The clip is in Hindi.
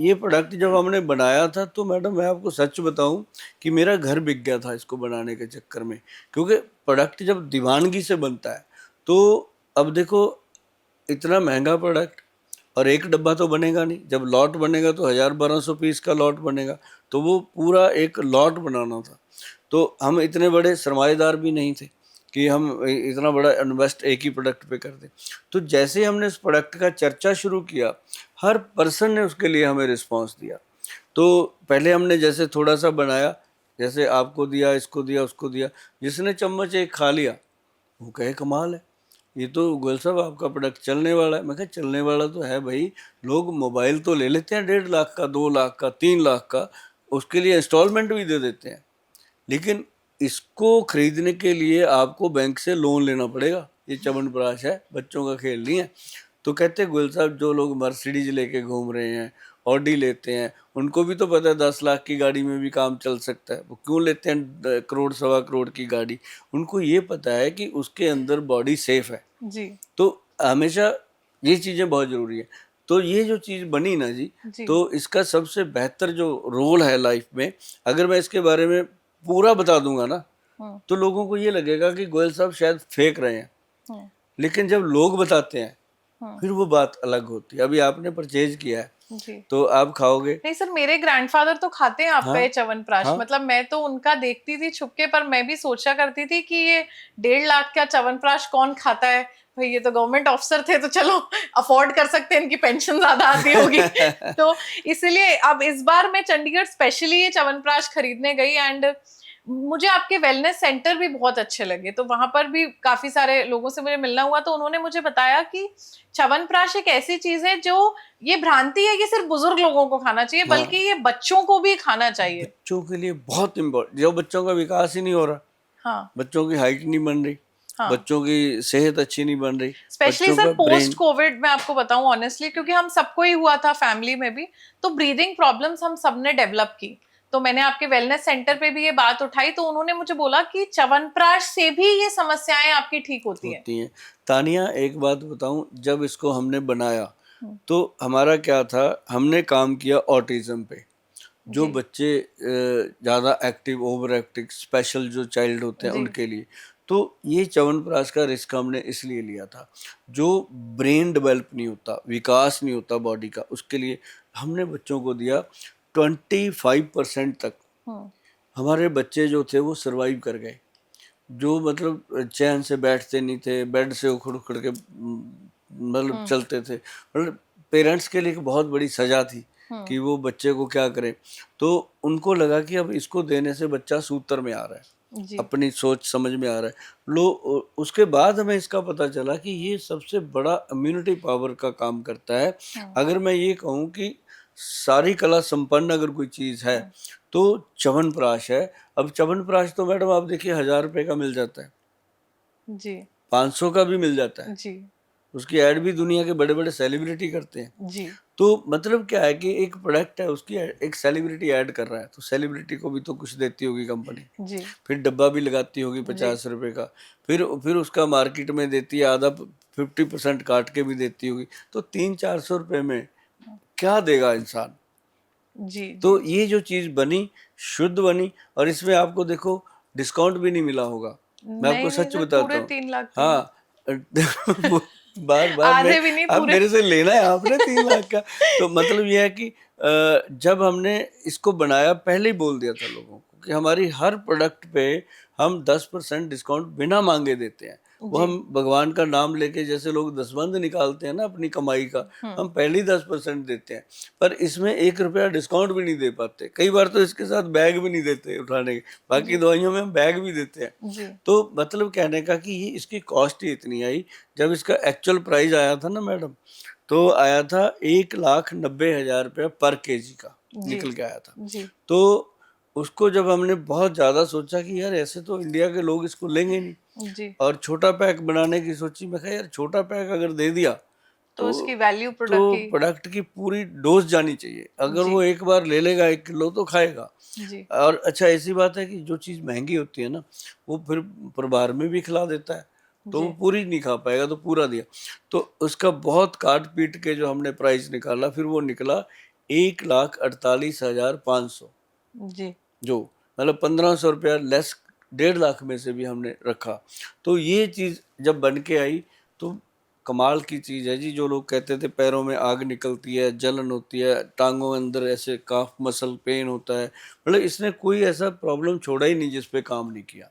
ये प्रोडक्ट जब हमने बनाया था तो मैडम मैं आपको सच बताऊं कि मेरा घर बिक गया था इसको बनाने के चक्कर में, क्योंकि प्रोडक्ट जब दीवानगी से बनता है तो अब देखो इतना महंगा प्रोडक्ट और एक डब्बा तो बनेगा नहीं, जब लॉट बनेगा तो 1000-1200 पीस का लॉट बनेगा, तो वो पूरा एक लॉट बनाना था। तो हम इतने बड़े सरमाएदार भी नहीं थे कि हम इतना बड़ा इन्वेस्ट एक ही प्रोडक्ट पे कर दें। तो जैसे ही हमने उस प्रोडक्ट का चर्चा शुरू किया, हर पर्सन ने उसके लिए हमें रिस्पॉन्स दिया। तो पहले हमने जैसे थोड़ा सा बनाया, जैसे आपको दिया, इसको दिया, उसको दिया, जिसने चम्मच एक खा लिया वो कहे कमाल है, ये तो गोयल साहब आपका प्रोडक्ट चलने वाला है। मैं कहा चलने वाला तो है भाई, लोग मोबाइल तो ले लेते हैं 1.5 लाख का, 2 लाख का, 3 लाख का, उसके लिए इंस्टॉलमेंट भी दे देते हैं, लेकिन इसको खरीदने के लिए आपको बैंक से लोन लेना पड़ेगा। ये च्यवनप्राश है, बच्चों का खेल नहीं है। तो कहते गोयल साहब जो लोग मर्सिडीज लेके घूम रहे हैं, ऑडी लेते हैं, उनको भी तो पता है 10 लाख की गाड़ी में भी काम चल सकता है, वो क्यों लेते हैं करोड़ सवा करोड़ की गाड़ी? उनको ये पता है कि उसके अंदर बॉडी सेफ है जी तो हमेशा ये चीज़ें बहुत ज़रूरी है। तो ये जो चीज़ बनी ना जी, जी तो इसका सबसे बेहतर जो रोल है लाइफ में, अगर मैं इसके बारे में पूरा बता दूंगा ना तो लोगों को ये लगेगा कि गोयल साहब शायद फेंक रहे हैं, लेकिन जब लोग बताते हैं फिर वो बात अलग होती है। अभी आपने परचेज किया है जी तो आप खाओगे। नहीं सर, मेरे ग्रैंडफादर तो खाते हैं आपका हाँ ये च्यवनप्राश। हाँ, मतलब मैं तो उनका देखती थी छुपके, पर मैं भी सोचा करती थी कि ये 1.5 लाख का च्यवनप्राश कौन खाता है भाई, ये तो गवर्नमेंट ऑफिसर थे तो चलो अफोर्ड कर सकते हैं, इनकी पेंशन ज्यादा आती होगी। तो इसलिए अब इस बार मैं चंडीगढ़ स्पेशली ये च्यवनप्राश खरीदने गई, एंड मुझे आपके वेलनेस सेंटर भी बहुत अच्छे लगे। तो वहां पर भी काफी सारे लोगों से मुझे मिलना हुआ, तो उन्होंने मुझे बताया कि च्यवनप्राश एक ऐसी चीज है जो, ये भ्रांति है कि सिर्फ बुजुर्ग लोगों को खाना चाहिए, हाँ, बल्कि ये बच्चों को भी खाना चाहिए। बच्चों के लिए बहुत इम्पोर्टेंट, जो बच्चों का विकास ही नहीं हो रहा, हाँ बच्चों की हाइट नहीं बन रही, हाँ, बच्चों की सेहत अच्छी नहीं बन रही, स्पेशली बच्चों सर का पोस्ट ब्रेन। कोविड में आपको बताऊं ऑनेस्टली, क्योंकि हम सबको ही हुआ था फैमिली में भी, तो ब्रीदिंग प्रॉब्लम्स हम सबने डेवलप की। तो मैंने आपके वेलनेस सेंटर पे भी ये बात उठाई, तो उन्होंने मुझे बोला कि च्यवनप्राश से भी ये समस्याएं आपकी ठीक होती हैं। होती हैं। तानिया एक बात बताऊं, जब इसको हमने बनाया तो हमारा क्या था, हमने काम किया ऑटिज्म पे, जो जी बच्चे ज़्यादा एक्टिव, ओवर एक्टिव, स्पेशल जो चाइल्ड होते हैं जी उनके लिए। तो ये च्यवनप्राश का रिस्क हमने इसलिए लिया था, जो ब्रेन डेवलप नहीं होता, विकास नहीं होता बॉडी का, उसके लिए हमने बच्चों को दिया। 25% तक हमारे बच्चे जो थे वो सरवाइव कर गए, जो मतलब चैन से बैठते नहीं थे, बेड से उखड़ उखड़ के मतलब चलते थे। मतलब पेरेंट्स के लिए एक बहुत बड़ी सजा थी कि वो बच्चे को क्या करें। तो उनको लगा कि अब इसको देने से बच्चा सूत्र में आ रहा है, जी अपनी सोच समझ में आ रहा है। उसके बाद हमें इसका पता चला कि ये सबसे बड़ा इम्यूनिटी पावर का काम करता है। अगर मैं ये कहूँ कि सारी कला संपन्न अगर कोई चीज़ है तो च्यवनप्राश है। अब च्यवनप्राश तो मैडम आप देखिए 1000 रुपये का मिल जाता है, जी 500 का भी मिल जाता है। जी उसकी ऐड भी दुनिया के बड़े बड़े सेलिब्रिटी करते हैं। जी तो मतलब क्या है कि एक प्रोडक्ट है, उसकी एक सेलिब्रिटी ऐड कर रहा है, तो सेलिब्रिटी को भी तो कुछ देती होगी कंपनी, जी फिर डब्बा भी लगाती होगी जी 50 रुपये का, फिर उसका मार्केट में देती है आधा, 50% काट के भी देती होगी, तो 300-400 रुपये में क्या देगा इंसान? जी जी तो ये जो चीज़ बनी, शुद्ध बनी, और इसमें आपको देखो डिस्काउंट भी नहीं मिला होगा, मैं आपको नहीं नहीं सच सर, बताता पूरे हूँ। 3 लाख के हैं। हाँ, वो बार बार मैं, आधे भी नहीं, अब पूरे। मेरे से लेना है आपने 3 लाख का। तो मतलब ये है कि जब हमने इसको बनाया पहले ही बोल दिया था लोगों को कि हमारी हर प्रोडक्ट पे हम 10% डिस्काउंट बिना मांगे देते हैं। वो जी हम भगवान का नाम लेके, जैसे लोग दसबंध निकालते हैं ना अपनी कमाई का, हम पहले ही 10% देते हैं, पर इसमें 1 रुपया डिस्काउंट भी नहीं दे पाते। कई बार तो इसके साथ बैग भी नहीं देते उठाने के, बाकी जी दवाइयों में हम बैग भी देते हैं। जी तो मतलब कहने का कि ये इसकी कॉस्ट ही इतनी आई। जब इसका एक्चुअल प्राइस आया था ना मैडम, तो आया था 1,90,000 रुपया पर केजी का जी निकल के आया था। जी तो उसको जब हमने बहुत ज़्यादा सोचा कि यार ऐसे तो इंडिया के लोग इसको लेंगे नहीं, जी, और छोटा पैक बनाने की सोची। मैं कहा यार छोटा पैक अगर दे दिया तो तो उसकी वैल्यू तो प्रोडक्ट की। प्रोडक्ट की पूरी डोज जानी चाहिए। अगर जी वो एक बार ले लेगा 1 किलो तो खाएगा। जी और अच्छा ऐसी बात है कि जो चीज़ महंगी होती है ना, वो फिर परिवार में भी खिला देता है, तो वो जी पूरी नहीं खा पाएगा, तो पूरा दिया। तो उसका बहुत काट पीट के जो हमने प्राइस निकाला, फिर वो निकला 1,48,500, जी। जो मतलब 1500 रुपया लेस 1.5 लाख में से भी हमने रखा। तो ये चीज़ जब बन के आई तो कमाल की चीज़ है जी। जो लोग कहते थे पैरों में आग निकलती है, जलन होती है, टांगों के अंदर ऐसे काफ मसल पेन होता है, मतलब इसने कोई ऐसा प्रॉब्लम छोड़ा ही नहीं जिस पे काम नहीं किया।